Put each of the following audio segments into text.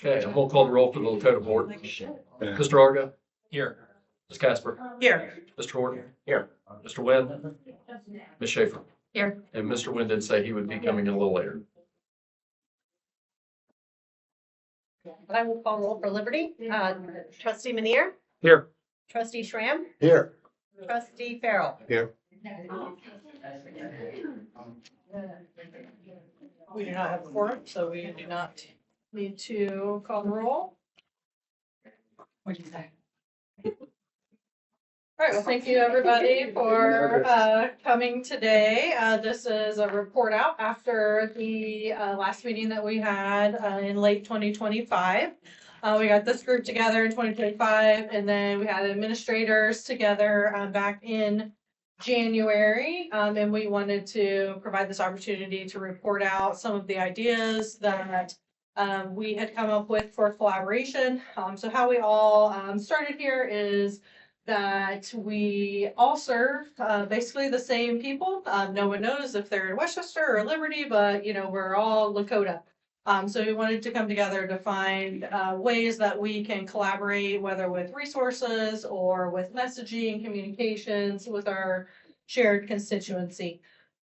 Okay, and we'll call the roll for the Lakota board. Mr. Argo? Here. Ms. Casper? Here. Mr. Horton? Here. Mr. Wynn? Ms. Schaefer? Here. And Mr. Wynn did say he would be coming in a little later. I will call roll for Liberty. Trustee Manier, Here. trustee Schramm, Here. trustee Farrell. Here. We do not have a quorum, so we do not need to call the roll. What'd you say? All right, well, thank you, everybody, for coming today. This is a report out after the last meeting that we had in late 2025. We got this group together in 2025, and then we had administrators together back in January, and we wanted to provide this opportunity to report out some of the ideas that we had come up with for collaboration. So how we all started here is that we all serve basically the same people. No one knows if they're in Westchester or Liberty, but we're all Lakota. So we wanted to come together to find ways that we can collaborate, whether with resources or with messaging, communications with our shared constituency.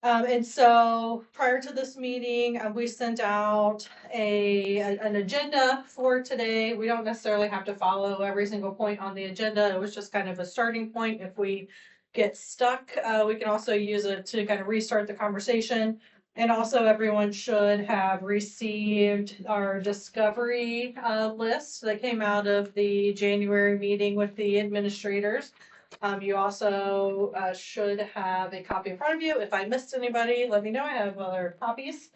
And so prior to this meeting, we sent out an agenda for today. We don't necessarily have to follow every single point on the agenda. It was just kind of a starting point. If we get stuck, we can also use it to kind of restart the conversation. And also everyone should have received our discovery list that came out of the January meeting with the administrators. You also should have a copy in front of you. If I missed anybody, let me know. I have other copies.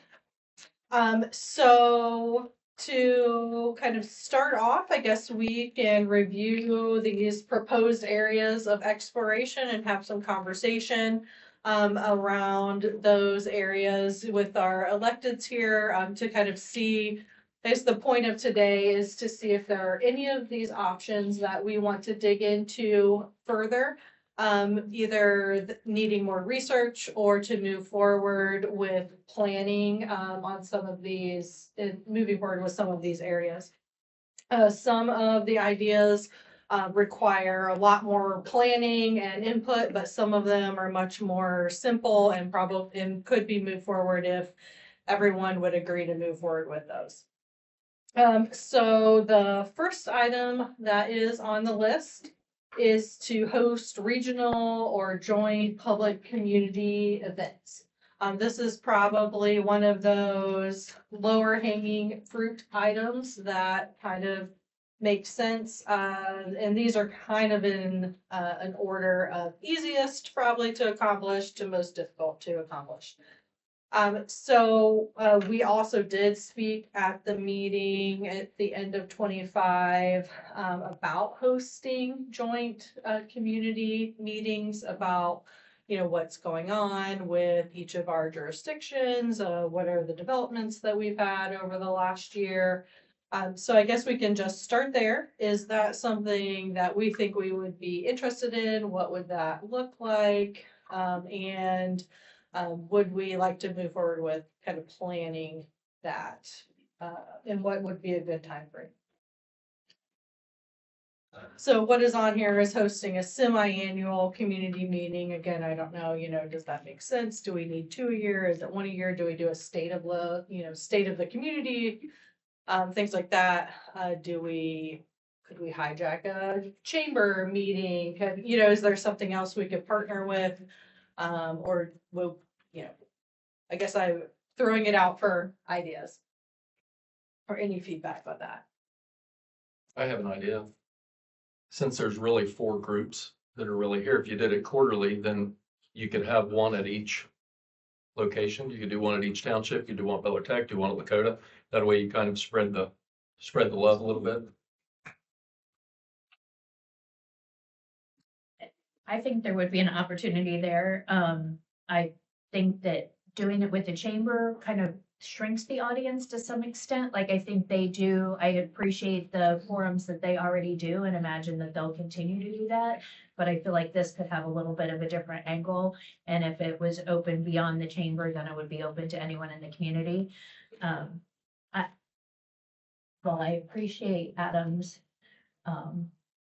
So to kind of start off, I guess we can review these proposed areas of exploration and have some conversation around those areas with our electeds here to kind of see. I guess the point of today is to see if there are any of these options that we want to dig into further, either needing more research or to move forward with planning on some of these, moving forward with some of these areas. Some of the ideas require a lot more planning and input, but some of them are much more simple and probably could be moved forward if everyone would agree to move forward with those. So the first item that is on the list is to host regional or joint public community events. This is probably one of those lower hanging fruit items that kind of make sense. And these are kind of in an order of easiest probably to accomplish to most difficult to accomplish. So we also did speak at the meeting at the end of 25 about hosting joint community meetings about what's going on with each of our jurisdictions, what are the developments that we've had over the last year. So I guess we can just start there. Is that something that we think we would be interested in? What would that look like? And would we like to move forward with kind of planning that? And what would be a good time frame? So what is on here is hosting a semi-annual community meeting. Again, I don't know, does that make sense? Do we need 2 a year? Is it 1 a year? Do we do a state of the community? Things like that. Could we hijack a chamber meeting? Is there something else we could partner with? Or will, I guess I'm throwing it out for ideas or any feedback on that. I have an idea. Since there's really 4 groups that are really here, if you did it quarterly, then you could have one at each location. You could do one at each township. You could do one at Butler Tech, do one at Lakota. That way you kind of spread the love a little bit. I think there would be an opportunity there. I think that doing it with the chamber kind of shrinks the audience to some extent. Like I think they do, I appreciate the forums that they already do and imagine that they'll continue to do that. But I feel like this could have a little bit of a different angle. And if it was open beyond the chamber, then it would be open to anyone in the community. Well, I appreciate Adam's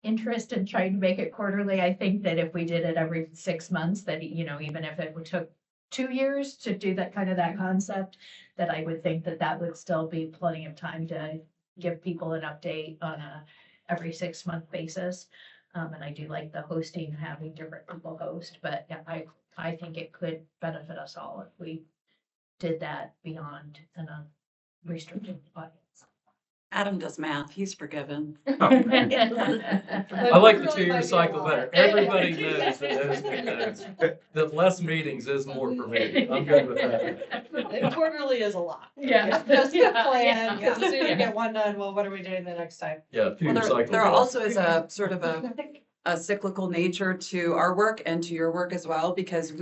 interest in trying to make it quarterly. I think that if we did it every 6 months, that, even if it took 2 years to do that kind of that concept, that I would think that that would still be plenty of time to give people an update on a every 6 month basis. And I do like the hosting, having different people host, but yeah, I think it could benefit us all if we did that beyond an restricted audience. Adam does math, he's forgiven. I like the 2-year cycle better. Everybody knows that less meetings is more for me. I'm good with that. Quarterly is a lot. Yeah. Just a Yeah. plan, Yeah. because as soon as you get one done, well, what are we doing the next time? Yeah, Well, 2-year cycle. there also is a sort of a cyclical nature to our work and to your work as well, because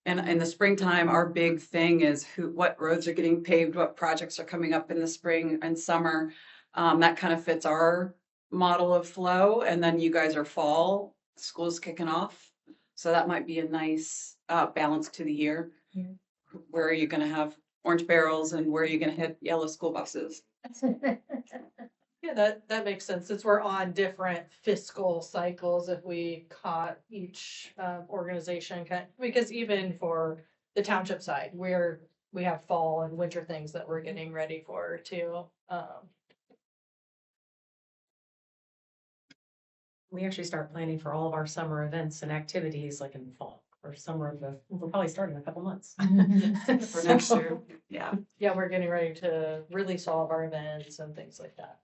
in the springtime, our big thing is what roads are getting paved, what projects are coming up in the spring and summer. That kind of fits our model of flow. And then you guys are fall, school's kicking off. So that might be a nice balance to the year. Yeah. Where are you going to have orange barrels and where are you going to hit yellow school buses? Yeah, that makes sense, since we're on different fiscal cycles, if we caught each organization, because even for the township side, we have fall and winter things that we're getting ready for too. We actually start planning for all of our summer events and activities like in the fall or we'll probably start in a couple months. For next year. Yeah. Yeah, we're getting ready to release all of our events and things like that.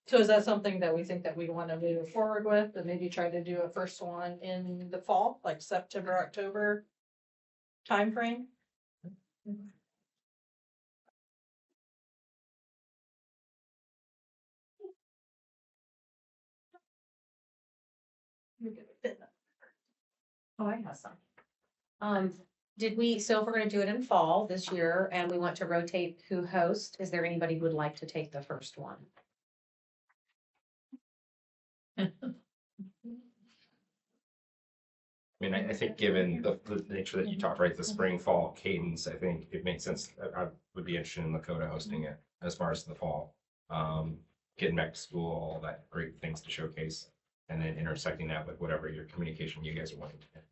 So is that something that we think that we want to move forward with, and maybe try to do a first one in the fall, like September, October timeframe? Oh, I have some. So if we're gonna do it in fall this year and we want to rotate who hosts, is there anybody who would like to take the first one? I mean, I think given the nature that you talked, right, the spring, fall cadence, I think it makes sense. I would be interested in Lakota hosting it as far as the fall. Getting back to school, all that great things to showcase, and then intersecting that with whatever your communication you guys are wanting to get.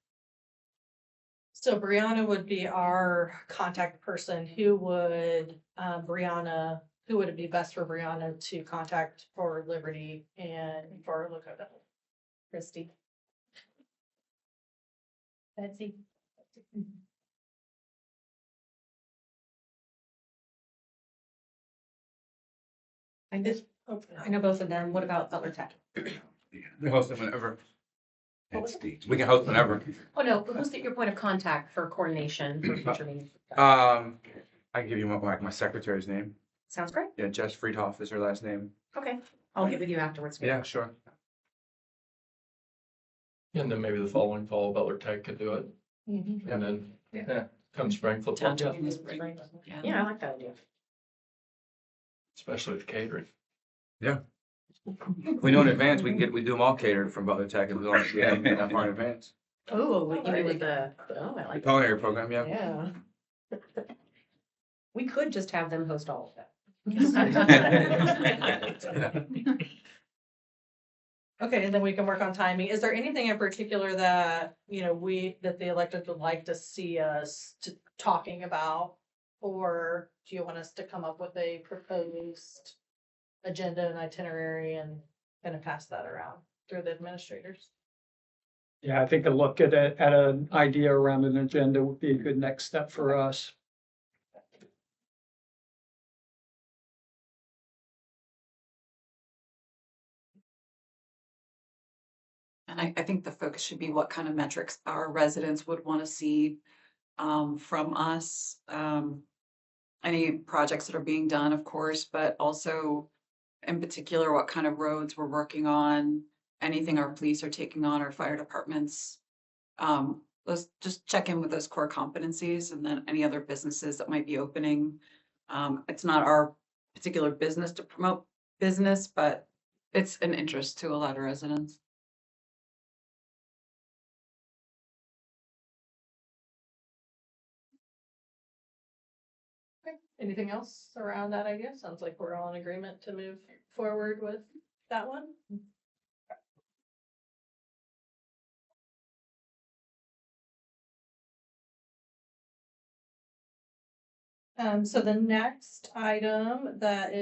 So Brianna would be our contact person. Who would it be best for Brianna to contact for Liberty and for Lakota? Christy? Betsy. I know both of them. What about Butler Tech? We host them whenever. We can host whenever. Oh, no, who's your point of contact for coordination for future meetings? I can give you my secretary's name. Sounds great. Yeah, Jess Friedhoff is her last name. Okay, I'll get with you afterwards. Yeah, sure. And then maybe the following fall, Butler Tech could do it. Mhm. And then, come spring football, yeah, Yeah, I like that idea. especially with catering. We know in advance, we do them all catered from Butler Tech, and we don't, that far in advance. Oh, you mean with I The like that. culinary program, yeah. Yeah. We could just have them host all of that. Okay, and then we can work on timing. Is there anything in particular that, that the elected would like to see us talking about? Or do you want us to come up with a proposed agenda and itinerary and kind of pass that around through the administrators? Yeah, I think a look at an idea around an agenda would be a good next step for us. And I think the focus should be what kind of metrics our residents would want to see from us. Any projects that are being done, of course, but also in particular, what kind of roads we're working on, anything our police are taking on, our fire departments. Let's just check in with those core competencies and then any other businesses that might be opening. It's not our particular business to promote business, but it's an interest to a lot of residents. Anything else around that idea? Sounds like we're all in agreement to move forward with that one. So the next item that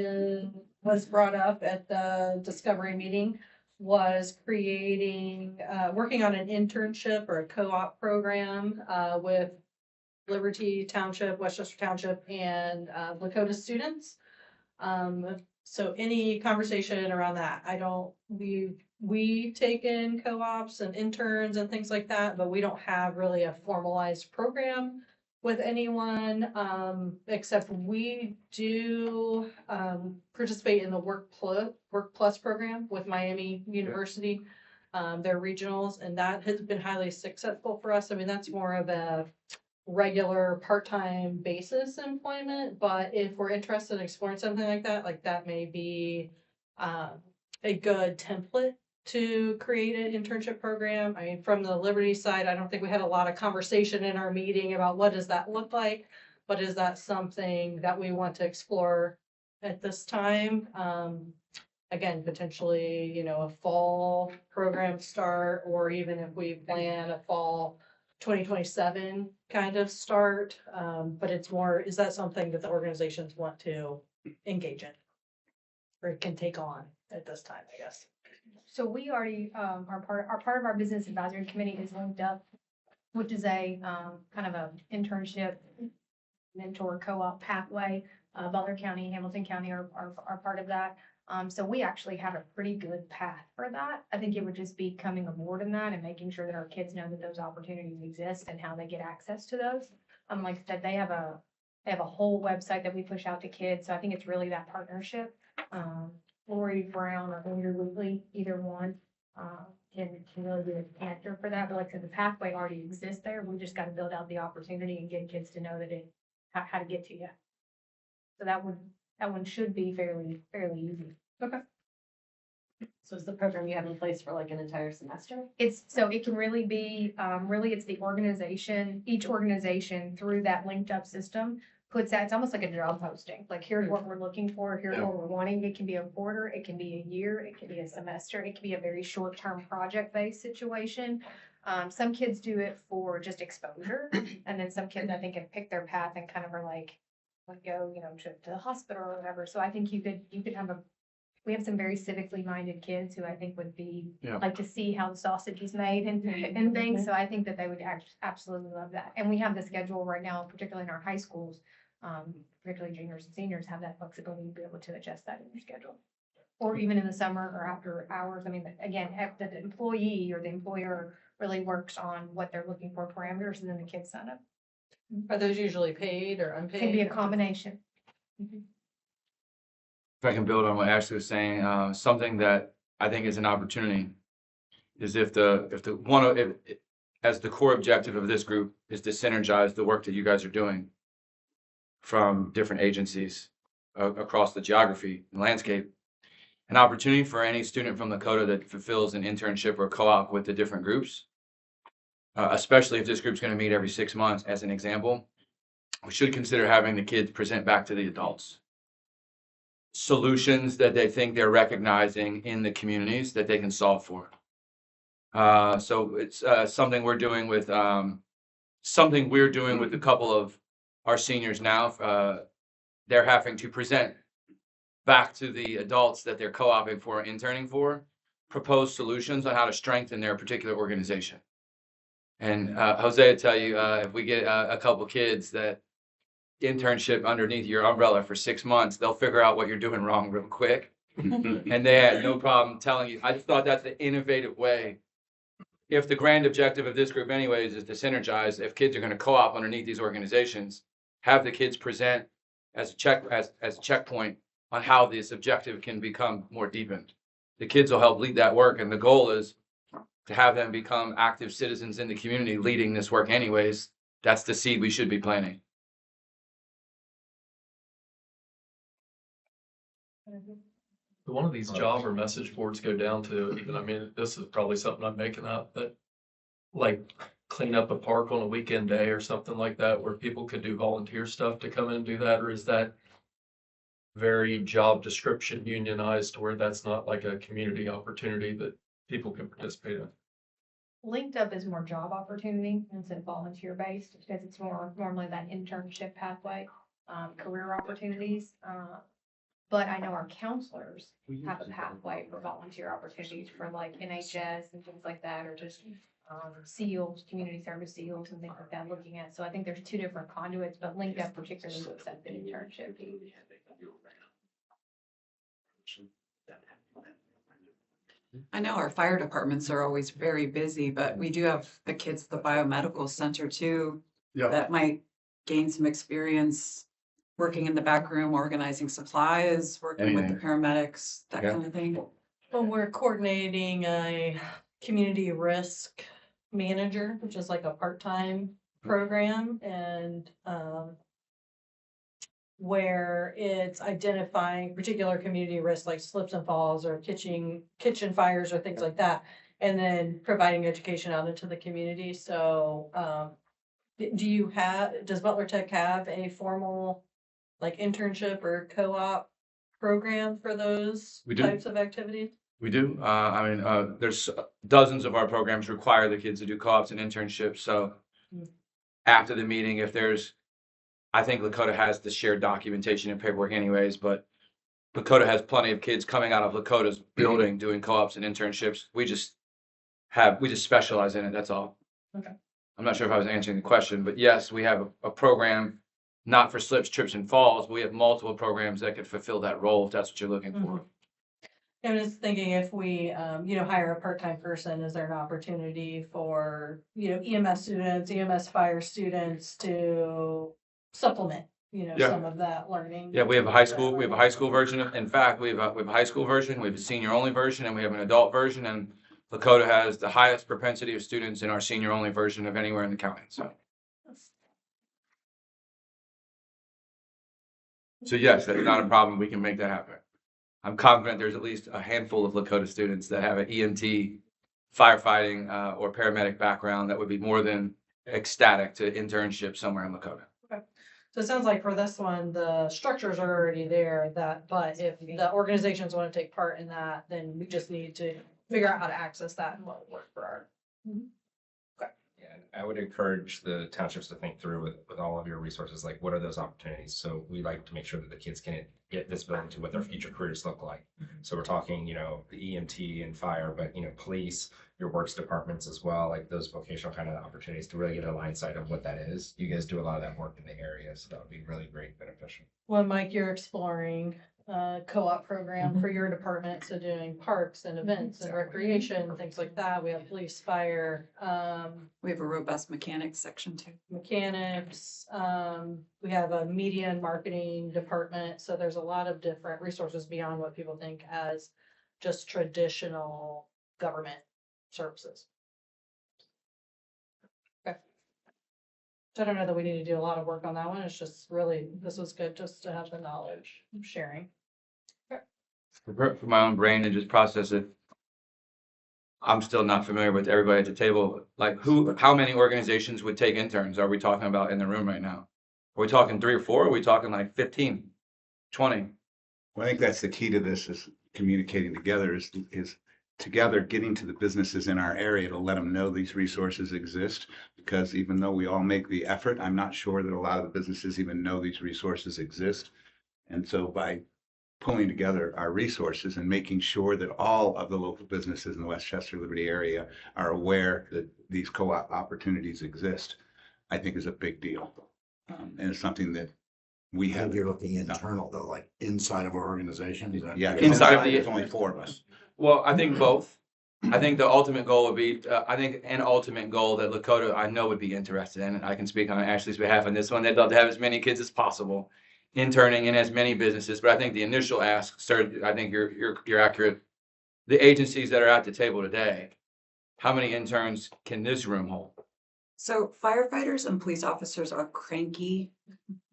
was brought up at the discovery meeting was working on an internship or a co-op program, with Liberty Township, Westchester Township, and, Lakota students. So any conversation around that, we take in co-ops and interns and things like that, but we don't have really a formalized program with anyone, except we do, participate in the Work Plus program with Miami University, their regionals, and that has been highly successful for us. I mean, that's more of a regular part-time basis employment, but if we're interested in exploring something like that may be, a good template to create an internship program. I mean, from the Liberty side, I don't think we had a lot of conversation in our meeting about what does that look like, but is that something that we want to explore at this time? Again, potentially, a fall program start, or even if we plan a fall 2027 kind of start, but it's more, is that something that the organizations want to engage in? Or can take on at this time, I guess. So we already, are part of our business advisory committee is linked up, which is a, kind of a internship mentor co-op pathway. Butler County, Hamilton County are part of that. So we actually have a pretty good path for that. I think it would just be coming aboard in that and making sure that our kids know that those opportunities exist and how they get access to those. Like I said, they have a whole website that we push out to kids. So I think it's really that partnership. Lori Brown or Andrew Wheatley, either one, can really be an actor for that. But like I said, the pathway already exists there. We just got to build out the opportunity and get kids to know that how to get to you. So that one should be fairly easy. Okay. So is the program you have in place for like an entire semester? It can really be, it's the organization, each organization through that linked up system puts that, it's almost like a job posting. Like, here's what we're looking for, here's what we're wanting. It can be a quarter, it can be a year, it can be a semester, it can be a very short-term project-based situation. Some kids do it for just exposure, and then some kids, I think, have picked their path and kind of are like, go, to the hospital or whatever. So I think you could we have some very civically minded kids who I think would be, like to see how the sausage is made and things. So I think that they would absolutely love that. And we have the schedule right now, particularly in our high schools, particularly juniors and seniors, have that flexibility to be able to adjust that in their schedule. Or even in the summer or after hours. I mean, again, the employee or the employer really works on what they're looking for parameters, and then the kids sign up. Are those usually paid or unpaid? Can be a combination. If I can build on what Ashley was saying, something that I think is an opportunity is if as the core objective of this group is to synergize the work that you guys are doing from different agencies across the geography and landscape, an opportunity for any student from Lakota that fulfills an internship or co-op with the different groups, especially if this group's going to meet every 6 months, as an example, we should consider having the kids present back to the adults solutions that they think they're recognizing in the communities that they can solve for. So it's something we're doing with a couple of our seniors now. They're having to present back to the adults that they're co-oping for, interning for, propose solutions on how to strengthen their particular organization. And Jose will tell you, if we get a couple kids that internship underneath your umbrella for 6 months, they'll figure out what you're doing wrong real quick. And they had no problem telling you. I just thought that's an innovative way. If the grand objective of this group anyways is to synergize, if kids are going to co-op underneath these organizations, have the kids present as a checkpoint on how this objective can become more deepened. The kids will help lead that work, and the goal is to have them become active citizens in the community leading this work anyways. That's the seed we should be planting. Do one of these job or message boards go down to even, I mean, this is probably something I'm making up, but like clean up a park on a weekend day or something like that, where people could do volunteer stuff to come in and do that? Or is that very job description unionized to where that's not like a community opportunity that people can participate in? Linked Up is more job opportunity instead of volunteer based, because it's more normally that internship pathway, career opportunities. But I know our counselors have a pathway for volunteer opportunities for like NHS and things like that, or just SEALs, community service SEALs and things like that looking at. So I think there's two different conduits, but Linked Up particularly looks at the internship. I know our fire departments are always very busy, but we do have the kids at the biomedical center too. Yeah. That might gain some experience working in the back room, organizing supplies, working with the paramedics, that Yeah. kind of thing. When we're coordinating a community risk manager, which is like a part-time program, and where it's identifying particular community risks like slips and falls or kitchen fires or things like that, and then providing education out into the community. So does Butler Tech have a formal like internship or co-op program for those We do. types of activities? We do. There's dozens of our programs require the kids to do co-ops and internships. So after the meeting, if there's, I think Lakota has the shared documentation and paperwork anyways, but Lakota has plenty of kids coming out of Lakota's building doing co-ops and internships. We just specialize in it. That's all. Okay. I'm not sure if I was answering the question, but yes, we have a program, not for slips, trips, and falls, but we have multiple programs that could fulfill that role if that's what you're looking for. I'm just thinking if we, hire a part-time person, is there an opportunity for, EMS students, EMS fire students to supplement, Yeah. some of that learning? Yeah, we have a high school version. In fact, we have a high school version, we have a senior only version, and we have an adult version, and Lakota has the highest propensity of students in our senior only version of anywhere in the county, so. So yes, that's not a problem. We can make that happen. I'm confident there's at least a handful of Lakota students that have an EMT, firefighting, or paramedic background that would be more than ecstatic to internship somewhere in Lakota. So it sounds like for this one, the structures are already there, but if the organizations want to take part in that, then we just need to figure out how to access that and what will work for our. Yeah, I would encourage the townships to think through with all of your resources, like what are those opportunities? So we like to make sure that the kids can get visibility to what their future careers look like. So we're talking, the EMT and fire, but, police, your works departments as well, like those vocational kind of opportunities to really get a line sight of what that is. You guys do a lot of that work in the area, so that would be really great, beneficial. Well, Mike, you're exploring a co-op program for your department, so doing parks and events and recreation, things like that. We have police, fire, We have a robust mechanics section too. mechanics, we have a media and marketing department, so there's a lot of different resources beyond what people think as just traditional government services. Okay. So I don't know that we need to do a lot of work on that one. It's just really, this was good just to have the knowledge sharing. For my own brain to just process it. I'm still not familiar with everybody at the table. Like how many organizations would take interns are we talking about in the room right now? Are we talking 3 or 4? Are we talking like 15, 20? Well, I think that's the key to this is communicating together is together getting to the businesses in our area to let them know these resources exist. Because even though we all make the effort, I'm not sure that a lot of the businesses even know these resources exist. And so by pulling together our resources and making sure that all of the local businesses in the Westchester Liberty area are aware that these co-op opportunities exist, I think is a big deal. And it's something that we have. You're looking internal though, like inside of our organization. Is that- Yeah, Inside of the- it's only 4 of us. Well, I think both. I think the ultimate goal would be, an ultimate goal that Lakota I know would be interested in, and I can speak on Ashley's behalf on this one. They'd love to have as many kids as possible interning in as many businesses, but I think the initial ask, sir, I think you're accurate. The agencies that are at the table today, how many interns can this room hold? So firefighters and police officers are cranky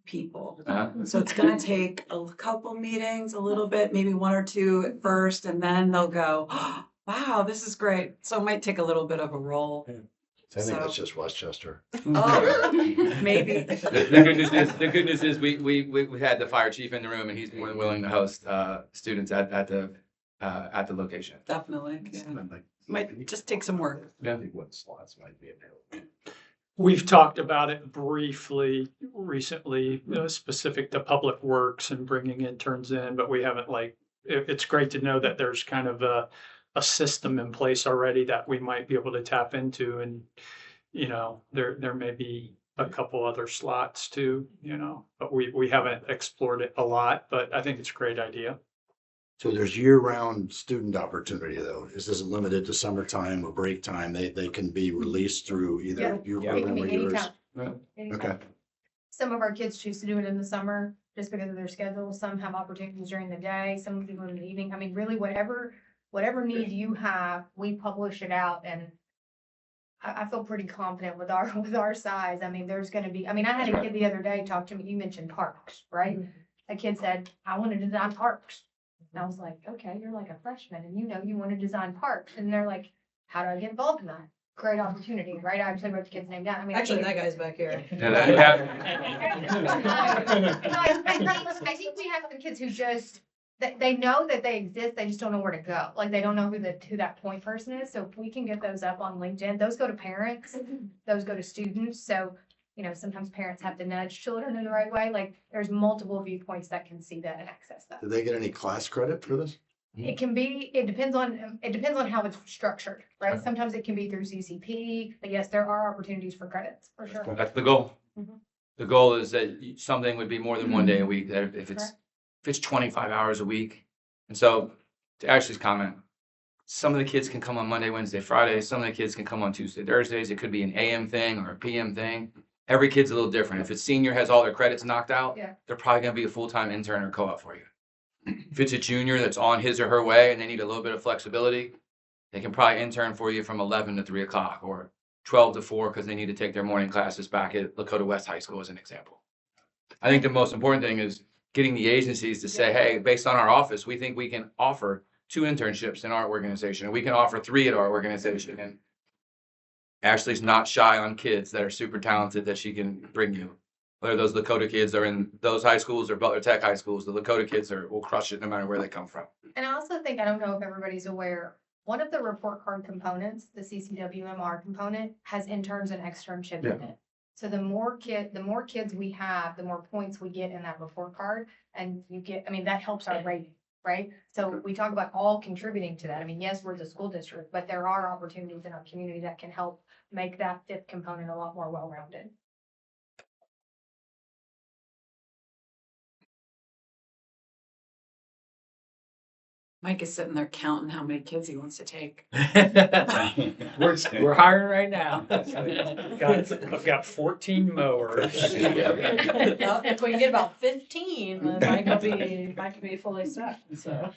people. Uh-huh. So it's gonna take a couple meetings, a little bit, maybe 1 or 2 at first, and then they'll go, oh, wow, this is great. So it might take a little bit of a roll. I think So- that's just Westchester. Oh, maybe. The good news is we had the fire chief in the room and he's more than willing to host students at the location. Definitely, yeah. Like, Might just take some work. I think what slots might be available. We've talked about it briefly recently, specific to public works and bringing interns in, but we haven't it's great to know that there's kind of a system in place already that we might be able to tap into. And, there may be a couple other slots too, but we haven't explored it a lot, but I think it's a great idea. So there's year-round student opportunity though. This isn't limited to summertime or break time. They can be released through either Yeah. your It can program be or yours. anytime. Anytime. Okay. Some of our kids choose to do it in the summer just because of their schedule. Some have opportunities during the day, some people in the evening. I mean, really, whatever need you have, we publish it out, and I feel pretty confident with our size. I mean, there's gonna be, I had a kid the other day talk to me, you mentioned parks, right? A kid said, I want to design parks. And I was like, okay, you're like a freshman and you want to design parks. And they're like, how do I get involved in that? Great opportunity, right? I actually wrote the kid's name down. I mean, Actually, that guy's back here. I think we have some kids who just, they know that they exist, they just don't know where to go. Like, they don't know who that point person is. So if we can get those up on LinkedIn, those go to parents, those go to students. So, sometimes parents have to nudge children in the right way. Like, there's multiple viewpoints that can see that and access that. Do they get any class credit for this? It depends on how it's structured, right? Sometimes it can be through CCP, but yes, there are opportunities for credits, for sure. That's the goal. Mhm. The goal is that something would be more than one day a week, that if it's 25 hours a week. And so to Ashley's comment, some of the kids can come on Monday, Wednesday, Friday. Some of the kids can come on Tuesday, Thursdays. It could be an AM thing or a PM thing. Every kid's a little different. If it's senior has all their credits knocked out, Yeah. they're probably gonna be a full-time intern or co-op for you. If it's a junior that's on his or her way and they need a little bit of flexibility, they can probably intern for you from 11 to 3 o'clock or 12 to 4 because they need to take their morning classes back at Lakota West High School as an example. I think the most important thing is getting the agencies to say, hey, based on our office, we think we can offer 2 internships in our organization, and we can offer 3 at our organization. And Ashley's not shy on kids that are super talented that she can bring you. Whether those Lakota kids are in those high schools or Butler Tech high schools, the Lakota kids will crush it no matter where they come from. And I also think, I don't know if everybody's aware, one of the report card components, the CCWMR component, has interns and externship in it. So the more kids we have, the more points we get in that report card, and that helps our rating, right? So we talk about all contributing to that. Yes, we're the school district, but there are opportunities in our community that can help make that 5th component a lot more well-rounded. Mike is sitting there counting how many kids he wants to take. We're hiring right now. I've got 14 mowers. Well, if we get about 15, then Mike could be fully staffed, so.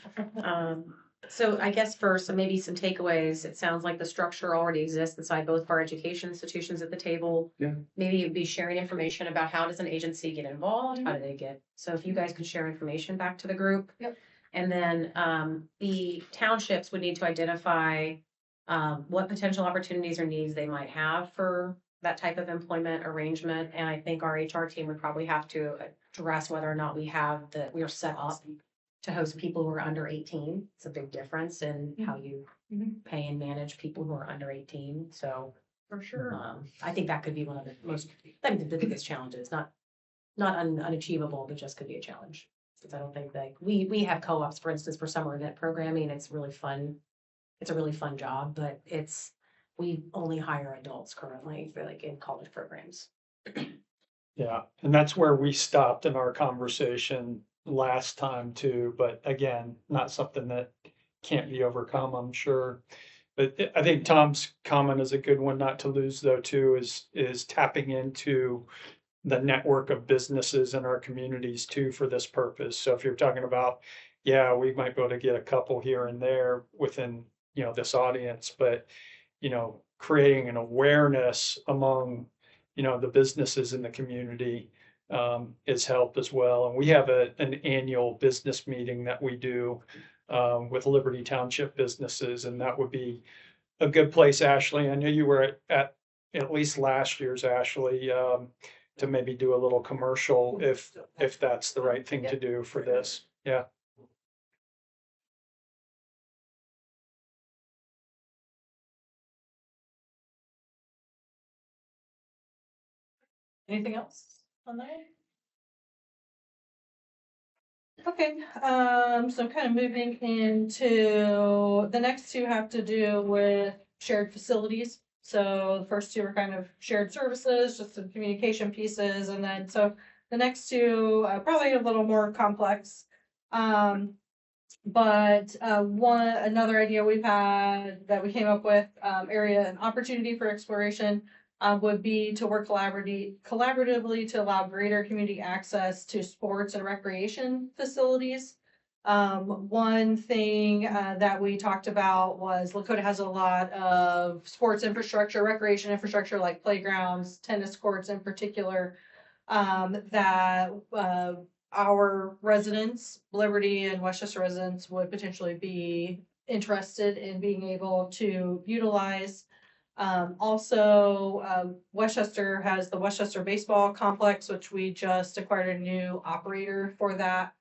So I guess maybe some takeaways, it sounds like the structure already exists inside both of our education institutions at the table. Yeah. Maybe you'd be sharing information about how does an agency get involved, how do they get, so if you guys could share information back to the group. Yep. And then the townships would need to identify what potential opportunities or needs they might have for that type of employment arrangement. And I think our HR team would probably have to address whether or not we are set up to host people who are under 18. It's a big difference in how you pay and manage people who are under 18. So For sure. I think that could be one of the biggest challenges, not unachievable, but just could be a challenge. Because I don't think we have co-ops, for instance, for summer event programming. It's really fun. It's a really fun job, but we only hire adults currently for in college programs. Yeah, and that's where we stopped in our conversation last time too, but again, not something that can't be overcome, I'm sure. But I think Tom's comment is a good one not to lose though too, is tapping into the network of businesses in our communities too for this purpose. So if you're talking about, yeah, we might be able to get a couple here and there within, this audience, but, creating an awareness among, the businesses in the community is help as well. And we have an annual business meeting that we do with Liberty Township businesses, and that would be a good place. Ashley, I know you were at at least last year's, Ashley, to maybe do a little commercial if that's the right thing to do for this. Yeah. Anything else on that? Okay, so kind of moving into, the next two have to do with shared facilities. So the first two are kind of shared services, just some communication pieces, and then, so the next two, probably a little more complex. But another idea we've had that we came up with, area and opportunity for exploration, would be to work collaboratively to allow greater community access to sports and recreation facilities. One thing that we talked about was Lakota has a lot of sports infrastructure, recreation infrastructure, like playgrounds, tennis courts in particular, that our residents, Liberty and Westchester residents, would potentially be interested in being able to utilize. Also, Westchester has the Westchester Baseball Complex, which we just acquired a new operator for that.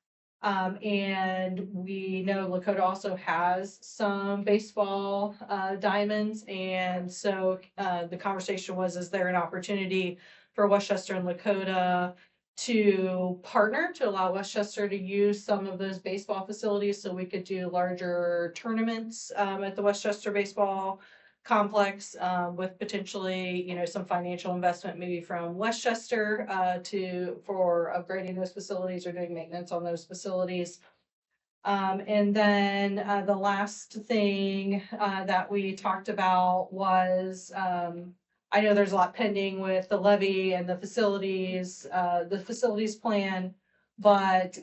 And we know Lakota also has some baseball diamonds. And so the conversation was, is there an opportunity for Westchester and Lakota to partner to allow Westchester to use some of those baseball facilities so we could do larger tournaments at the Westchester Baseball Complex, with potentially, some financial investment maybe from Westchester for upgrading those facilities or doing maintenance on those facilities. And then the last thing that we talked about was, I know there's a lot pending with the levy and the facilities plan, but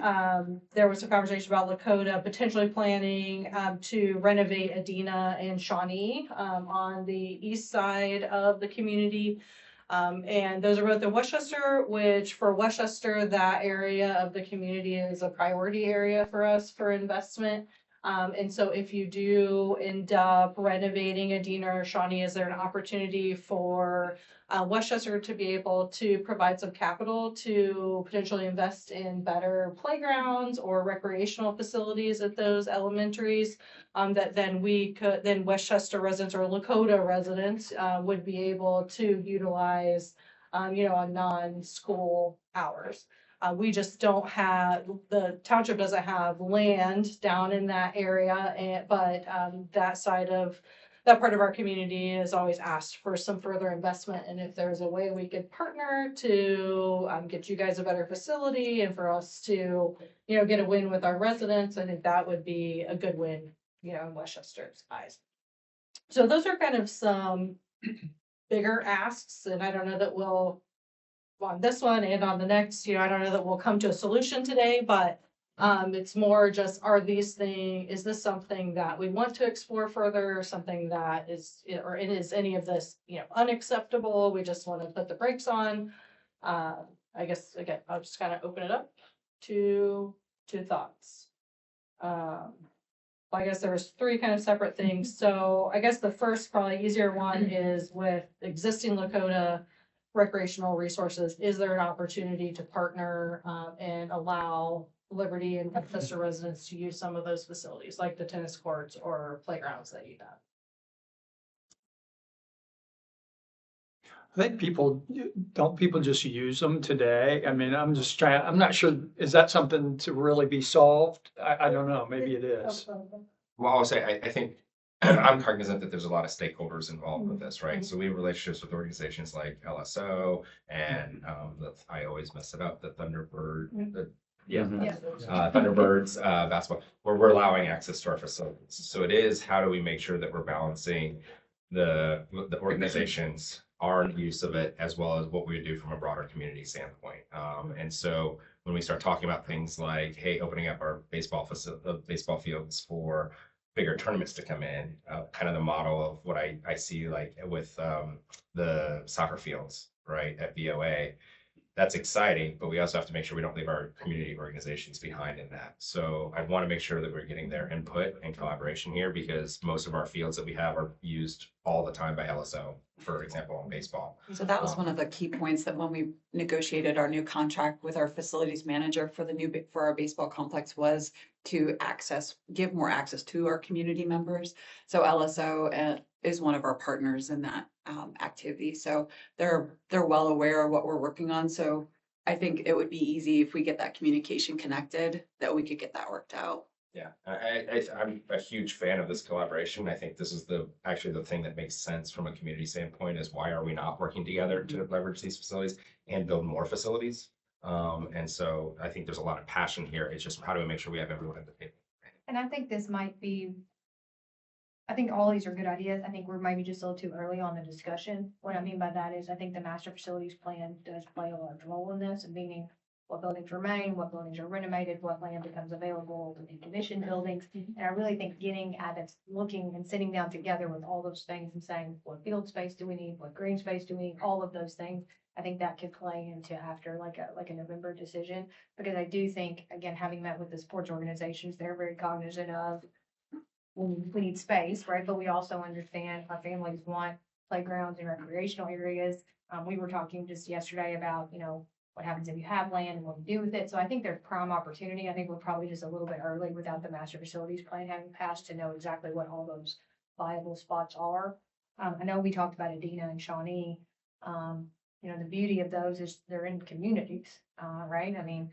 there was a conversation about Lakota potentially planning to renovate Adena and Shawnee on the east side of the community. And those are both in Westchester, which for Westchester, that area of the community is a priority area for us for investment. And so if you do end up renovating Adena or Shawnee, is there an opportunity for Westchester to be able to provide some capital to potentially invest in better playgrounds or recreational facilities at those elementaries, that then Westchester residents or Lakota residents would be able to utilize, on non-school hours. We just don't have, the township doesn't have land down in that area, but that part of our community has always asked for some further investment. And if there's a way we could partner to get you guys a better facility and for us to, get a win with our residents, I think that would be a good win, in Westchester's eyes. So those are kind of some bigger asks, and I don't know that we'll, on this one and on the next, I don't know that we'll come to a solution today, but it's more just, is this something that we want to explore further, or something that is any of this, unacceptable? We just want to put the brakes on. I guess, again, I'll just kind of open it up to thoughts. I guess there was three kind of separate things. So I guess the first, probably easier one is with existing Lakota recreational resources. Is there an opportunity to partner and allow Liberty and Westchester residents to use some of those facilities, like the tennis courts or playgrounds that you have? I think people just use them today? I mean, I'm not sure, is that something to really be solved? I don't know, maybe it is. Well, I'll say, I think I'm cognizant that there's a lot of stakeholders involved with this, right? So we have relationships with organizations like LSO and I always mess it up, the Thunderbird, Thunderbirds basketball, where we're allowing access to our facilities. So it is, how do we make sure that we're balancing the organizations, our use of it, as well as what we would do from a broader community standpoint. And so when we start talking about things like, hey, opening up our baseball fields for bigger tournaments to come in, kind of the model of what I see like with the soccer fields, right, at VOA. that's exciting, but we also have to make sure we don't leave our community organizations behind in that. So I want to make sure that we're getting their input and collaboration here, because most of our fields that we have are used all the time by LSO, for example, in baseball. So that was one of the key points that when we negotiated our new contract with our facilities manager for for our baseball complex was to give more access to our community members. So LSO is one of our partners in that activity. So they're well aware of what we're working on. So I think it would be easy if we get that communication connected, that we could get that worked out. Yeah, I'm a huge fan of this collaboration. I think this is actually the thing that makes sense from a community standpoint, is why are we not working together to leverage these facilities and build more facilities? And so I think there's a lot of passion here. It's just, how do we make sure we have everyone at the table? And I think this might be, I think all these are good ideas. I think we're maybe just a little too early on the discussion. What I mean by that is I think the master facilities plan does play a large role in this, meaning what buildings remain, what buildings are renovated, what land becomes available to decommission buildings. And I really think getting at it, looking and sitting down together with all those things and saying, what field space do we need? What green space do we need? All of those things. I think that could play into after like a November decision, because I do think, again, having met with the sports organizations, they're very cognizant of we need space, right? But we also understand our families want playgrounds and recreational areas. We were talking just yesterday about, what happens if you have land and what you do with it. So I think there's prime opportunity. I think we're probably just a little bit early without the master facilities plan having passed to know exactly what all those viable spots are. I know we talked about Adina and Shawnee. The beauty of those is they're in communities, right? I mean,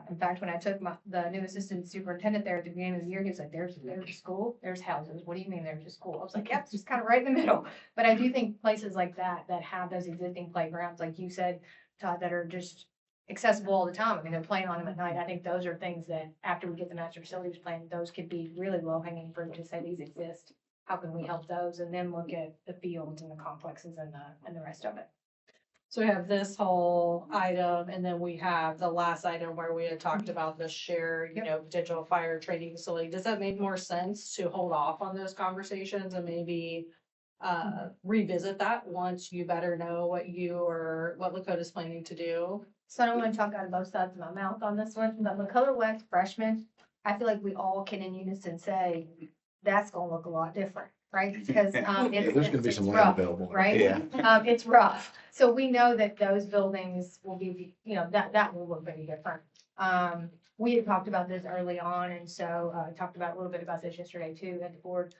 in fact, when I took the new assistant superintendent there at the beginning of the year, he was like, there's a school, there's houses. What do you mean there's a school? I was like, yeah, it's just kind of right in the middle. But I do think places like that have those existing playgrounds, like you said, Todd, that are just accessible all the time. I mean, they're playing on them at night. I think those are things that after we get the master facilities plan, those could be really low hanging fruit to say these exist. How can we help those? And then look at the fields and the complexes and the rest of it. So we have this whole item, and then we have the last item where we had talked about the shared, potential fire training facility. Does that make more sense to hold off on those conversations and maybe revisit that once you better know what Lakota's planning to do? So I don't want to talk out of both sides of my mouth on this one, but Lakota West freshmen, I feel like we all can in unison say that's gonna look a lot different, right? Because There's gonna be some land rough, available. right? Yeah. It's rough. So we know that those buildings will be, that will look very different. We had talked about this early on, and so I talked about a little bit about this yesterday too at the board.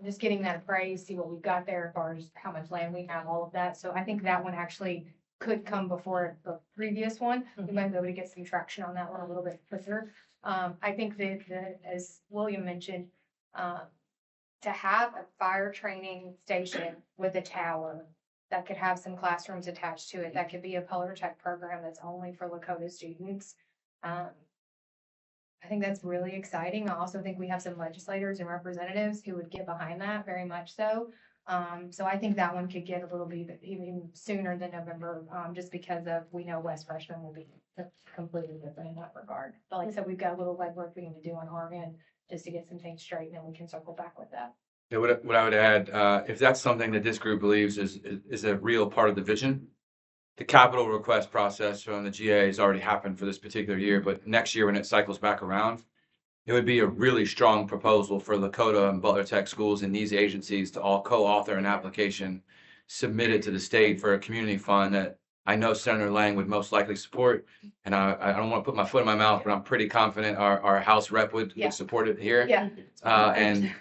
Just getting that appraised, see what we've got there as far as how much land we have, all of that. So I think that one actually could come before the previous one. We might be able to get some traction on that one a little bit quicker. I think that as William mentioned, to have a fire training station with a tower that could have some classrooms attached to it, that could be a Butler Tech program that's only for Lakota students. I think that's really exciting. I also think we have some legislators and representatives who would get behind that very much so. So I think that one could get a little bit even sooner than November, just because we know West freshmen will be completely different in that regard. But like I said, we've got a little legwork we need to do on our end just to get some things straight, and then we can circle back with that. Yeah, what I would add, if that's something that this group believes is a real part of the vision, the capital request process from the GA has already happened for this particular year, but next year when it cycles back around, it would be a really strong proposal for Lakota and Butler Tech schools and these agencies to all co-author an application submitted to the state for a community fund that I know Senator Lang would most likely support. And I don't want to put my foot in my mouth, but I'm pretty confident our House rep would support it here. Yeah. And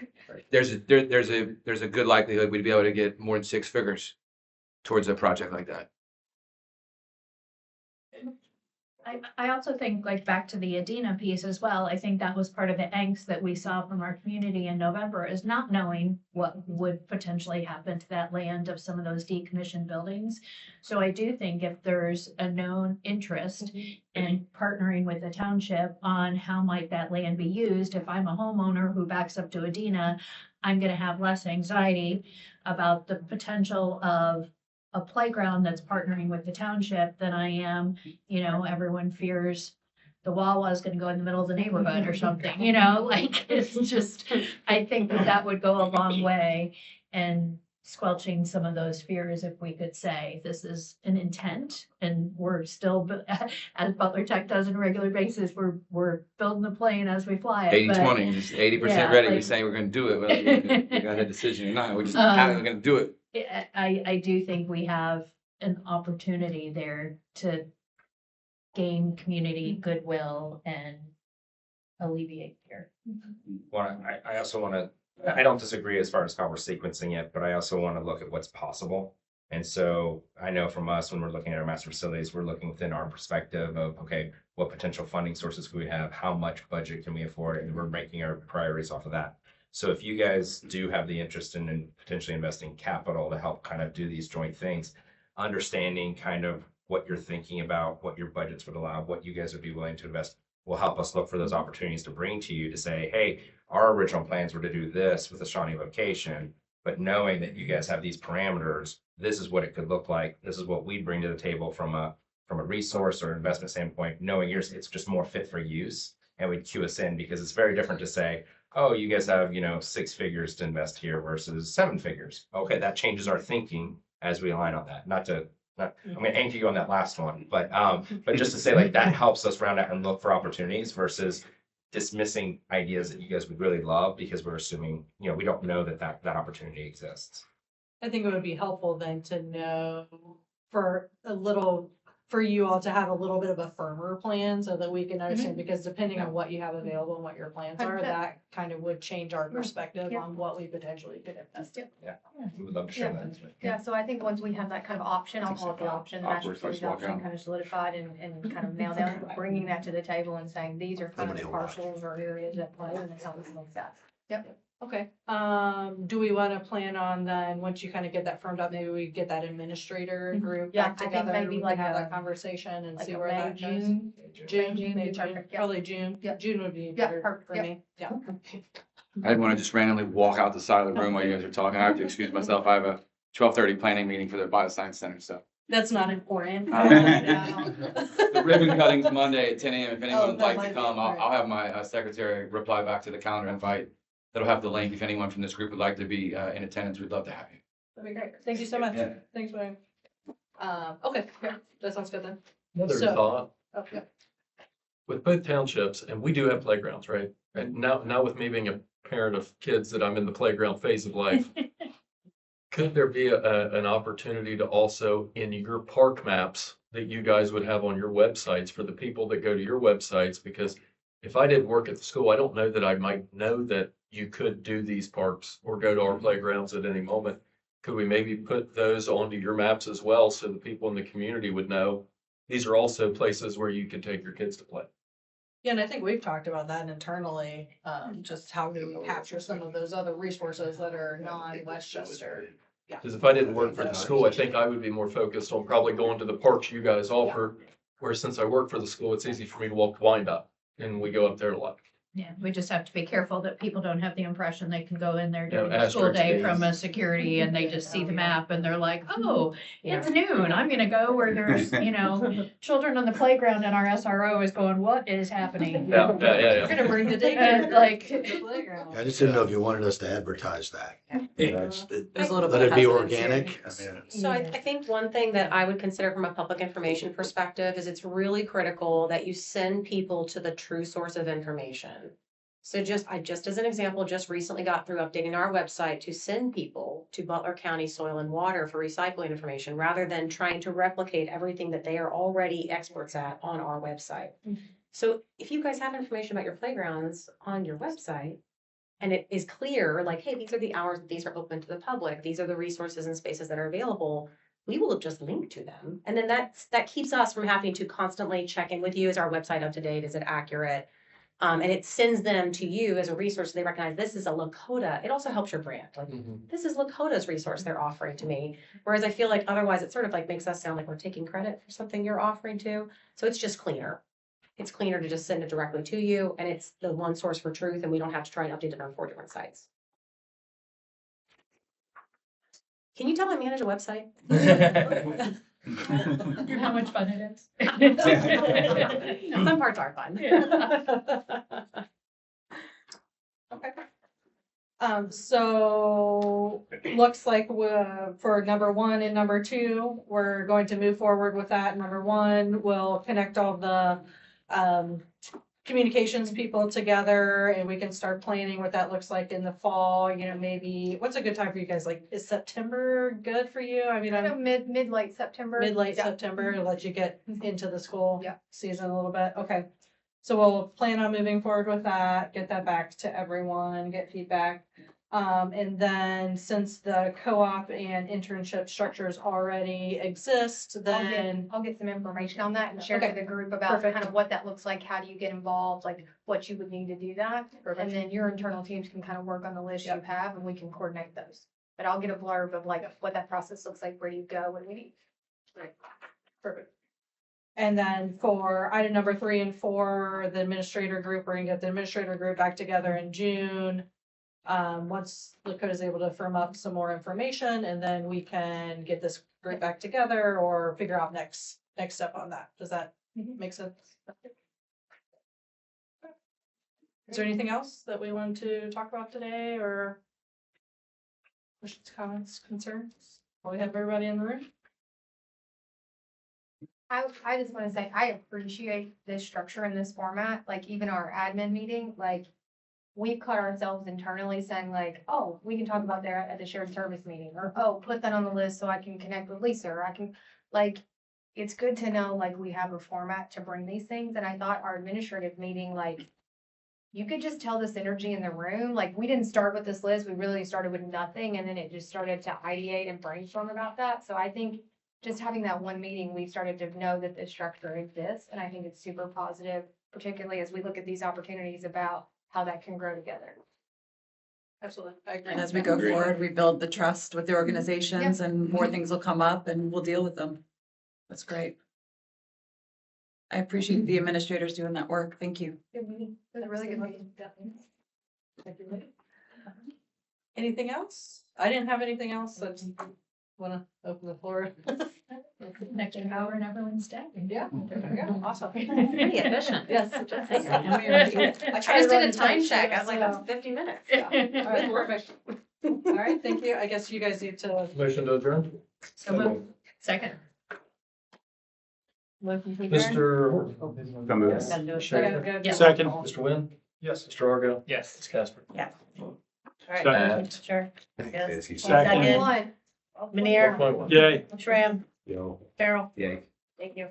there's a good likelihood we'd be able to get more than 6 figures towards a project like that. I also think, like, back to the Adina piece as well, I think that was part of the angst that we saw from our community in November, is not knowing what would potentially happen to that land of some of those decommissioned buildings. So I do think if there's a known interest in partnering with the township on how might that land be used, if I'm a homeowner who backs up to Adina, I'm gonna have less anxiety about the potential of a playground that's partnering with the township than I am, everyone fears the Wawa is gonna go in the middle of the neighborhood or something, like, it's just, I think that would go a long way. And squelching some of those fears if we could say this is an intent and we're still, as Butler Tech does on a regular basis, we're building the plane as we fly it. but- 80-20, just 80% Yeah, ready. We like- say we're gonna do it, whether we got a decision or not. We're just we're gonna do it. I do think we have an opportunity there to gain community goodwill and alleviate fear. Well, I also want to, I don't disagree as far as how we're sequencing it, but I also want to look at what's possible. And so I know from us, when we're looking at our master facilities, we're looking within our perspective of, okay, what potential funding sources could we have? How much budget can we afford? And we're making our priorities off of that. So if you guys do have the interest in potentially investing capital to help kind of do these joint things, understanding kind of what you're thinking about, what your budgets would allow, what you guys would be willing to invest, will help us look for those opportunities to bring to you to say, hey, our original plans were to do this with the Shawnee location, but knowing that you guys have these parameters, this is what it could look like. This is what we bring to the table from a resource or investment standpoint, knowing yours, it's just more fit for use. And we'd cue us in, because it's very different to say, oh, you guys have, 6 figures to invest here versus 7 figures. Okay, that changes our thinking as we align on that. I'm gonna anchor you on that last one, but just to say, like, that helps us round out and look for opportunities versus dismissing ideas that you guys would really love because we're assuming, we don't know that opportunity exists. I think it would be helpful then to know for you all to have a little bit of a firmer plan so that we can understand, because depending on what you have available and what your plans are, 100%. that kind of would change our perspective on what we potentially could invest in. We would love to share that. Yeah, so I think once we have that kind of option, I'll call it the option, the master Awkward place facilities to walk option out. kind of solidified and kind of nailed down, bringing that to the table and saying, these are kind of Nobody the will watch. parcels or areas at play, and that's how this looks at. Yep. Okay, do we want to plan on then, once you kind of get that firmed up, maybe we get that administrator group Yeah, back I think together, maybe we can like have a- that conversation and Like see a where May, that goes. June. June, May, June, perfect, yeah. probably June. Yep. June would be Yeah, better perfect, for yep. me, yeah. I didn't want to just randomly walk out the side of the room while you guys are talking. I have to excuse myself. I have a 12:30 planning meeting for the Bioscience Center, so. That's not important. The ribbon cutting's Monday at 10 a.m. If anyone would that like might to be come, I'll great. have my secretary reply back to the calendar invite. That'll have the link. If anyone from this group would like to be in attendance, we'd love to have you. That'd be great. Thank you so much. Yeah. Thanks, William. Okay, yeah, that sounds good then. Another So- thought, Oh, yeah. with both townships, and we do have playgrounds, right? And now with me being a parent of kids that I'm in the playground phase of life, could there be an opportunity to also, in your park maps that you guys would have on your websites for the people that go to your websites? Because if I didn't work at the school, I don't know that I might know that you could do these parks or go to our playgrounds at any moment. Could we maybe put those onto your maps as well, so the people in the community would know these are also places where you can take your kids to play? Yeah, and I think we've talked about that internally, just how do we capture some of those other resources that are non-Westchester. Because if I didn't work for the school, I think I would be more focused on probably going to the parks you guys offer. Where since I work for the school, it's easy for me to walk to Wyandotte, and we go up there a lot. Yeah, we just have to be careful that people don't have the impression they can go in there during Yeah, the school asterisk day days. from a security and they just see the map and they're like, oh, it's noon. I'm gonna go where there's, children on the playground and our SRO is going, what is happening? Yeah. We're gonna bring the And daycare. like- to the playground. I just didn't know if you wanted us to advertise that. There's a little Let bit of it be hesitancy. organic. I mean, So I think one thing that I would consider from a public information perspective is it's really critical that you send people to the true source of information. So just as an example, just recently got through updating our website to send people to Butler County Soil and Water for recycling information, rather than trying to replicate everything that they are already experts at on our website. So if you guys have information about your playgrounds on your website, and it is clear, like, hey, these are the hours that these are open to the public, these are the resources and spaces that are available, we will just link to them. And then that keeps us from having to constantly check in with you. Is our website up to date? Is it accurate? And it sends them to you as a resource. So they recognize this is a Lakota. It also helps your brand. Like, this is Lakota's resource they're offering to me. Whereas I feel like otherwise it sort of like makes us sound like we're taking credit for something you're offering to. So it's just cleaner. It's cleaner to just send it directly to you, and it's the one source for truth, and we don't have to try and update it on 4 different sites. Can you tell I manage a website? How much fun it is. Some parts are fun. Okay. So looks like for number one and number two, we're going to move forward with that. Number one, we'll connect all the communications people together and we can start planning what that looks like in the fall. You know, maybe, what's a good time for you guys? Like, is September good for you? I mean, Kind I'm of late September. mid-late Yeah. September to let you get into the school Yeah. season a little bit. Okay. So we'll plan on moving forward with that, get that back to everyone, get feedback. And then since the co-op and internship structures already exist, then I'll get some information on that and share to Okay. the group about Perfect. kind of what that looks like, how do you get involved, like what you would need to do that. And then your internal teams can kind of work on the list you Yep. have and we can coordinate those. But I'll get a blurb of like what that process looks like, where do you go, what do we need. perfect. And then for item number 3 and 4, the administrator group, we're gonna get the administrator group back together in June. Once Lakota is able to firm up some more information, and then we can get this group back together or figure out next step on that. Does that make sense? Is there anything else that we want to talk about today, or questions, comments, concerns? While we have everybody in the room? I just wanna say, I appreciate this structure in this format, like even our admin meeting, like. We've caught ourselves internally saying like, oh, we can talk about that at the shared service meeting, or, oh, put that on the list so I can connect with Lisa, or I can, like. It's good to know, like, we have a format to bring these things, and I thought our administrative meeting, like. You could just tell the synergy in the room, like, we didn't start with this list, we really started with nothing, and then it just started to ideate and brainstorm about that, so I think. Just having that one meeting, we started to know that this structure exists, and I think it's super positive, particularly as we look at these opportunities about how that can grow together. Absolutely. I agree. And as we go forward, we build the trust with the organizations and more things will come up and we'll deal with them. That's great. I appreciate the administrators doing that work. Thank you. Good meeting. It was a really good meeting. Anything else? I didn't have anything else. I just wanna open the floor. Connecting power and everyone's day. Yeah, there we go. Awesome. Pretty efficient. Yes. I I just did a time check. I was like, that's 50 minutes. All right, perfect. All right, thank you. I guess you guys need to. Motion to adjourn? So moved. Second. Mr. Schaefer? Go. Second. Mr. Wynn? Yes. Mr. Argo? Yes. Ms. Casper? Second. Sure. Second. Second. One. Meneer, Point one. Yay. Shram, Yo. Farrell. Yay. Thank you.